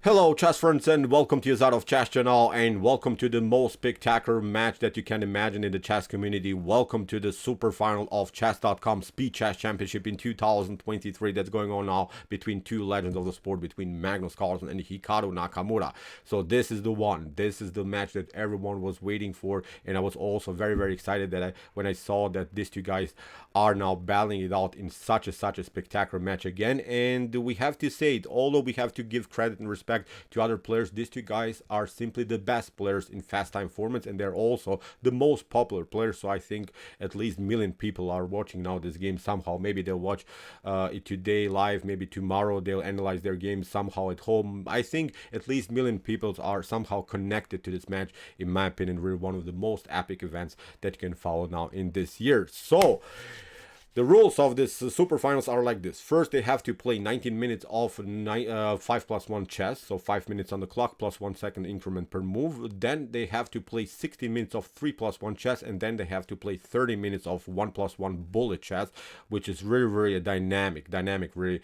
Hello chess friends and welcome to Jozarov chess channel and welcome to the most spectacular match that you can imagine in the chess community. Welcome to the super final of chess.com Speed Chess Championship in 2023 that's going on now between two legends of the sport, between Magnus Carlsen and Hikaru Nakamura. So this is the one. This is the match that everyone was waiting for, and I was also very excited that when I saw that these two guys are now battling it out in such a spectacular match again. And we have to say it, although we have to give credit and respect to other players, these two guys are simply the best players in fast time formats, and they're also the most popular players. So I think at least 1 million people are watching now this game somehow. Maybe they'll watch it today live, maybe tomorrow they'll analyze their game somehow at home. I think at least 1 million people are somehow connected to this match. In my opinion, really one of the most epic events that you can follow now in this year. So the rules of this super finals are like this. First, they have to play 19 minutes of 5+1 chess, so 5 minutes on the clock plus 1 second increment per move. Then they have to play 16 minutes of 3+1 chess, and then they have to play 30 minutes of 1+1 bullet chess, which is really a dynamic, really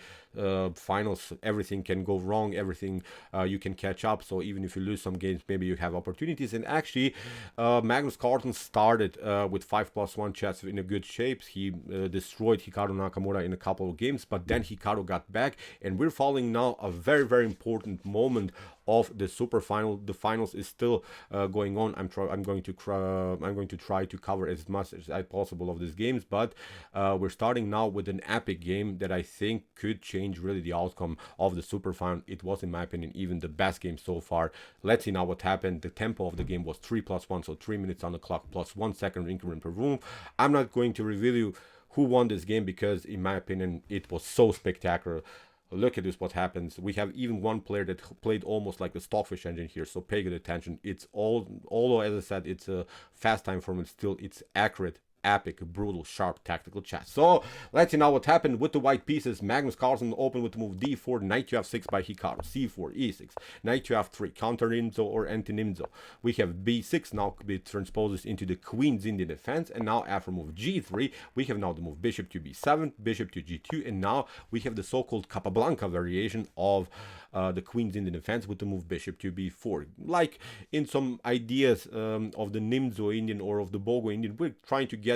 finals. Everything can go wrong, everything you can catch up. So even if you lose some games, maybe you have opportunities. And actually, Magnus Carlsen started with 5+1 chess in a good shape. He destroyed Hikaru Nakamura in a couple of games, but then Hikaru got back, and we're following now a very important moment of the super final. The finals is still going on. I'm going to try to cover as much as possible of these games, but we're starting now with an epic game that I think could change really the outcome of the super final. It was, in my opinion, even the best game so far. Let's see now what happened. The tempo of the game was 3+1, so 3 minutes on the clock plus 1 second increment per move. I'm not going to reveal you who won this game because, in my opinion, it was so spectacular. Look at this, what happens. We have even one player that played almost like the Stockfish engine here, so pay good attention. It's although as I said, it's a fast time format, still it's accurate, epic, brutal, sharp, tactical chess. So let's see now what happened with the white pieces. Magnus Carlsen opened with the move d4, knight to f6 by Hikaru, c4, e6, knight to f3, counter nimzo or anti-nimzo. We have b6 now it transposes into the queen's Indian defense, and now after move g3, we have now the move bishop to b7, bishop to g2, and now we have the so-called Capablanca variation of the queen's Indian defense with the move bishop to b4. Like in some ideas of the Nimzo Indian or of the Bogo Indian, we're trying to get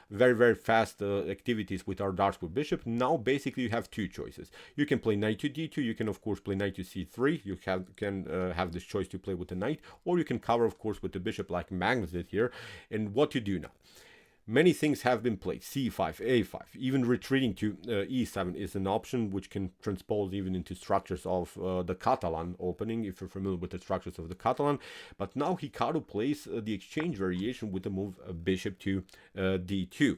very fast activities with our dark square bishop. Now basically you have two choices. You can play knight to d2, you can of course play knight to c3, you can have this choice to play with the knight, or you can cover of course with the bishop like Magnus did here. And what you do now, many things have been played. c5, a5, even retreating to e7 is an option which can transpose even into structures of the Catalan opening, if you're familiar with the structures of the Catalan. But now Hikaru plays the exchange variation with the move bishop to d2.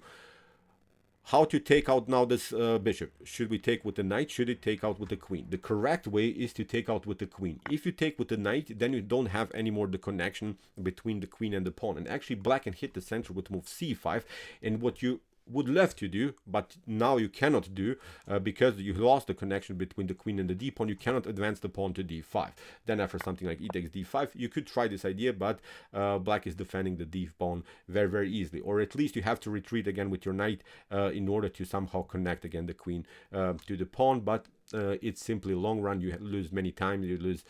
How to take out now this bishop? Should we take with the knight? Should it take out with the queen? The correct way is to take out with the queen. If you take with the knight, then you don't have anymore the connection between the queen and the pawn. And actually black can hit the center with move c5. And what you would love to do, but now you cannot do because you lost the connection between the queen and the d pawn. You cannot advance the pawn to d5. Then after something like e takes d5, you could try this idea, but black is defending the d pawn very easily. Or at least you have to retreat again with your knight in order to somehow connect again the queen to the pawn. But it's simply long run. You lose many times. You lose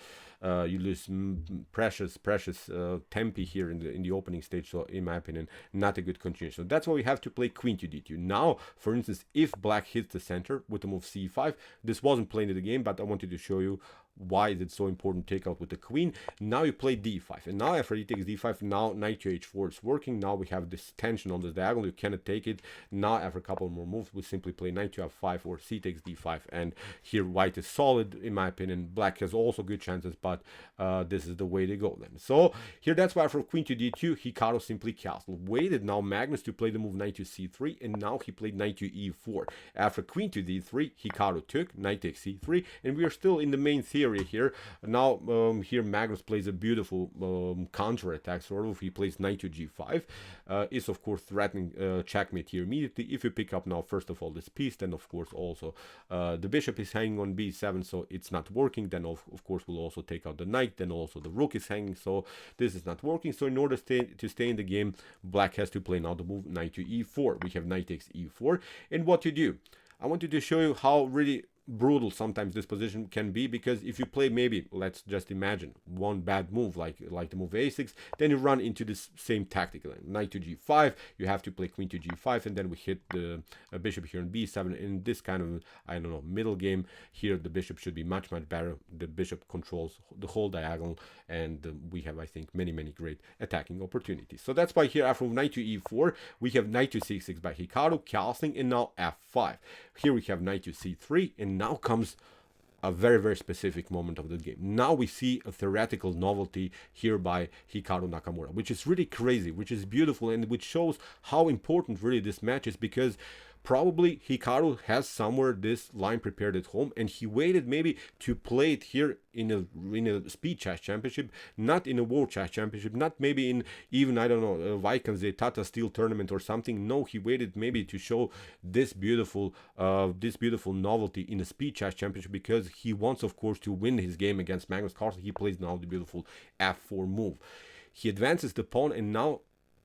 precious tempi here in the opening stage. So in my opinion, not a good continuation. So that's why we have to play queen to d2. Now, for instance, if black hits the center with the move c5, this wasn't played in the game, but I wanted to show you why is it so important to take out with the queen. Now you play d5, and now after e takes d5, now knight to h4 is working. Now we have this tension on the diagonal, you cannot take it. Now after a couple more moves, we simply play knight to f5 or c takes d5, and here white is solid in my opinion. Black has also good chances, but this is the way they go then. So here that's why for queen to d2, Hikaru simply castled. Waited now Magnus to play the move knight to c3, and now he played knight to e4. After queen to d3, Hikaru took, knight takes c3, and we are still in the main theory here. Now here Magnus plays a beautiful counter attack sort of. He plays knight to g5, is of course threatening checkmate here immediately. If you pick up now first of all this piece, then of course also the bishop is hanging on b7, so it's not working. Then of course we'll also take out the knight, then also the rook is hanging, so this is not working. So in order to stay in the game, black has to play now the move knight to e4. We have knight takes e4, and what to do, I wanted to show you how really brutal sometimes this position can be, because if you play, maybe let's just imagine one bad move like the move a6, then you run into this same tactic, knight to g5, you have to play queen to g5, and then we hit the bishop here in b7. In this kind of, I don't know, middle game here, the bishop should be much better. The bishop controls the whole diagonal, and we have, I think, many great attacking opportunities. So that's why here after knight to e4 we have knight to c6 by Hikaru, Carlsen, and now f5. Here we have knight to c3, and now comes a very specific moment of the game. Now we see a theoretical novelty here by Hikaru Nakamura, which is really crazy, which is beautiful, and which shows how important really this match is, because probably Hikaru has somewhere this line prepared at home, and he waited maybe to play it here in a speed chess championship, not in a world chess championship, not maybe in even, I don't know, Vikings Tata Steel tournament or something. No, he waited maybe to show this beautiful novelty in a speed chess championship, because he wants, of course, to win his game against Magnus Carlsen. He plays now the beautiful f4 move. He advances the pawn, and now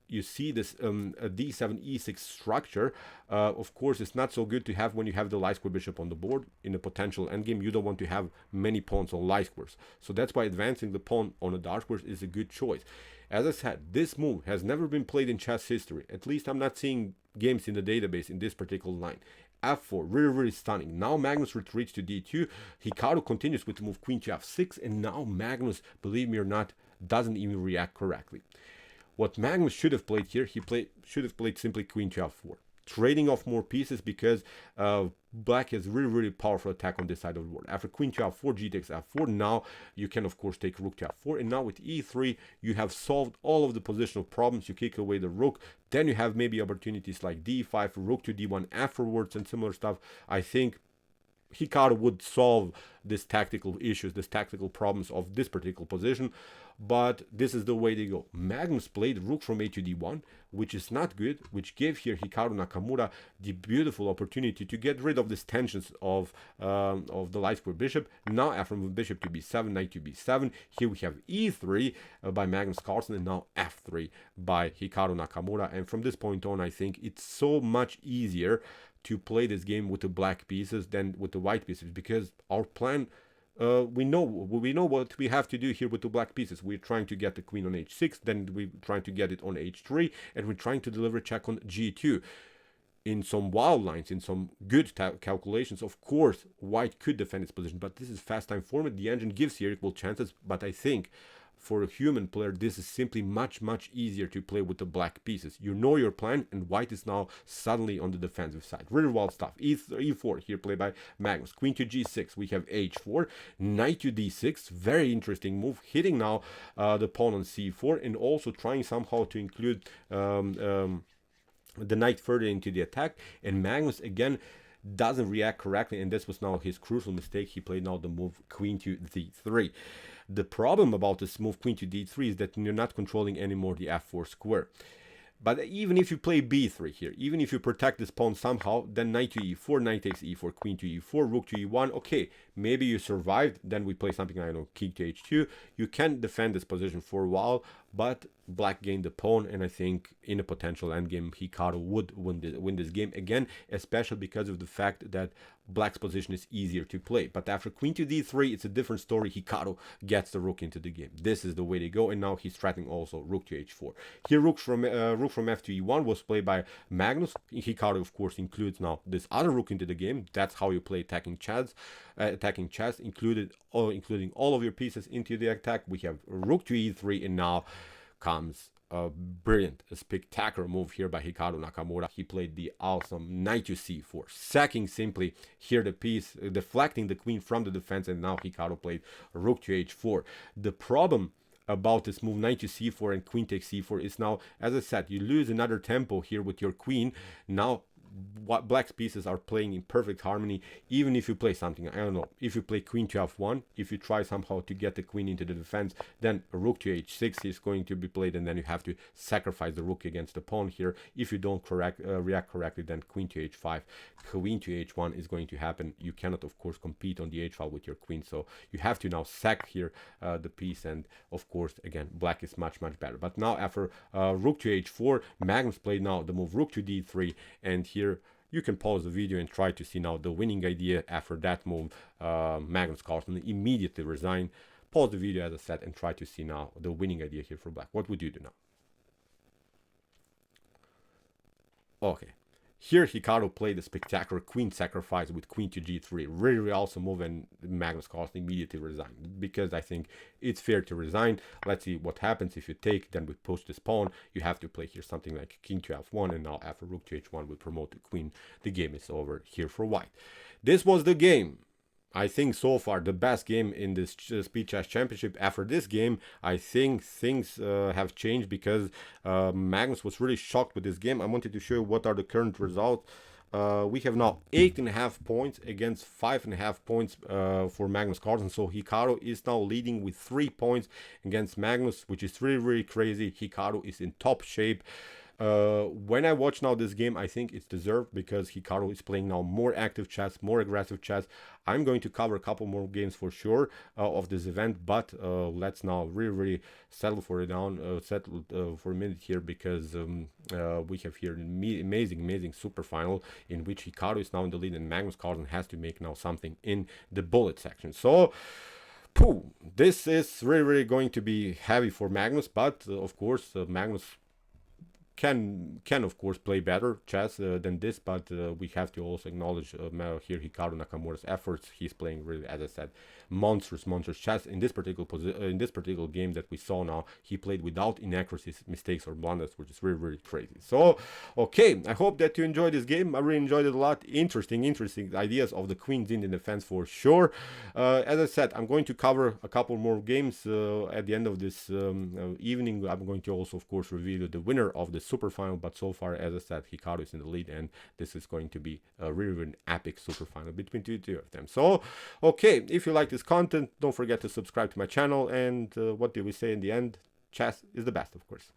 you see this a d7 e6 structure. Of course, it's not so good to have when you have the light square bishop on the board. In a potential endgame, you don't want to have many pawns on light squares, so that's why advancing the pawn on a dark square is a good choice. As I said, this move has never been played in chess history. At least I'm not seeing games in the database in this particular line. f4, really stunning. Now Magnus retreats to d2. Hikaru continues with the move queen to f6, and now Magnus, believe me or not, doesn't even react correctly. What Magnus should have played here, should have played simply queen to f4, trading off more pieces, because black has really powerful attack on this side of the board. After queen to f4, g takes f4, now you can of course take rook to f4, and now with e3 you have solved all of the positional problems. You kick away the rook, then you have maybe opportunities like d5, rook to d1 afterwards, and similar stuff. I think Hikaru would solve these tactical issues, these tactical problems of this particular position, but this is the way they go. Magnus played rook from a to d1, which is not good, which gave here Hikaru Nakamura the beautiful opportunity to get rid of these tensions of the light square bishop. Now after bishop to b7, knight to b7, here we have e3 by Magnus Carlsen, and now f3 by Hikaru Nakamura. And from this point on, I think it's so much easier to play this game with the black pieces than with the white pieces, because our plan, we know what we have to do here with the black pieces. We're trying to get the queen on h6, then we're trying to get it on h3, and we're trying to deliver a check on g2. In some wild lines, in some good calculations, of course, white could defend its position, but this is fast time format. The engine gives here equal chances, but I think for a human player, this is simply much easier to play with the black pieces. You know your plan, and white is now suddenly on the defensive side. Really wild stuff. e4 here played by Magnus. Queen to g6. We have h4. Knight to d6. Very interesting move. Hitting now the pawn on c4, and also trying somehow to include the knight further into the attack. And Magnus again doesn't react correctly, and this was now his crucial mistake. He played now the move queen to d3. The problem about this move queen to d3 is that you're not controlling anymore the f4 square. But even if you play b3 here, even if you protect this pawn somehow, then knight to e4, knight takes e4, queen to e4, rook to e1. Okay, maybe you survived. Then we play something, I don't know, king to h2. You can defend this position for a while, but black gained the pawn, and I think in a potential endgame, Hikaru would win this game again, especially because of the fact that black's position is easier to play. But after queen to d3, it's a different story. Hikaru gets the rook into the game. This is the way to go, and now he's threatening also rook to h4. Here, rook from f to e1 was played by Magnus. Hikaru, of course, includes now this other rook into the game. That's how you play attacking chess, including all of your pieces into the attack. We have rook to e3, and now comes a brilliant, spectacular move here by Hikaru Nakamura. He played the awesome knight to c4, sacking simply here the piece, deflecting the queen from the defense, and now Hikaru played rook to h4. The problem about this move knight to c4 and queen takes c4 is now, as I said, you lose another tempo here with your queen. Now what black's pieces are playing in perfect harmony. Even if you play something, I don't know, if you play queen to f1, if you try somehow to get the queen into the defense, then rook to h6 is going to be played, and then you have to sacrifice the rook against the pawn here. If you don't react correctly, then queen to h5, queen to h1 is going to happen. You cannot, of course, compete on the h file with your queen, so you have to now sack here the piece, and of course, again, black is much better. But now after rook to h4, Magnus played now the move rook to d3, and here You can pause the video and try to see now the winning idea. After that move, Magnus Carlsen immediately resigned. Pause the video as I said and try to see now the winning idea here for black. What would you do now? Okay. Here Hikaru played a spectacular queen sacrifice with queen to g3. Really, really awesome move, and Magnus Carlsen immediately resigned because I think it's fair to resign. Let's see what happens if you take, then we push this pawn. You have to play here something like king to f1, and now after rook to h1 we promote the queen. The game is over here for white. This was the game. I think so far the best game in this Speed Chess Championship. After this game, I think things have changed because Magnus was really shocked with this game. I wanted to show you what are the current results. We have now 8.5 points against 5.5 points for Magnus Carlsen. So Hikaru is now leading with 3 points against Magnus, which is really, really crazy. Hikaru is in top shape. When I watch now this game, I think it's deserved because Hikaru is playing now more active chess, more aggressive chess. I'm going to cover a couple more games for sure of this event, but let's now really settle for it down, settle for a minute here because we have here an amazing super final in which Hikaru is now in the lead and Magnus Carlsen has to make now something in the bullet section. So this is really going to be heavy for Magnus, but of course Magnus can of course play better chess than this, but we have to also acknowledge here Hikaru Nakamura's efforts. He's playing really, as I said, monstrous chess in this particular game that we saw now. He played without inaccuracies, mistakes or blunders, which is really crazy. So okay, I hope that you enjoyed this game. I really enjoyed it a lot. Interesting ideas of the queen's Indian defense for sure. As I said, I'm going to cover a couple more games at the end of this evening. I'm going to also of course reveal the winner of the super final, but so far, as I said, Hikaru is in the lead and this is going to be a really an epic super final between two of them. So okay, if you like this content, don't forget to subscribe to my channel, and what do we say in the end? Chess is the best, of course.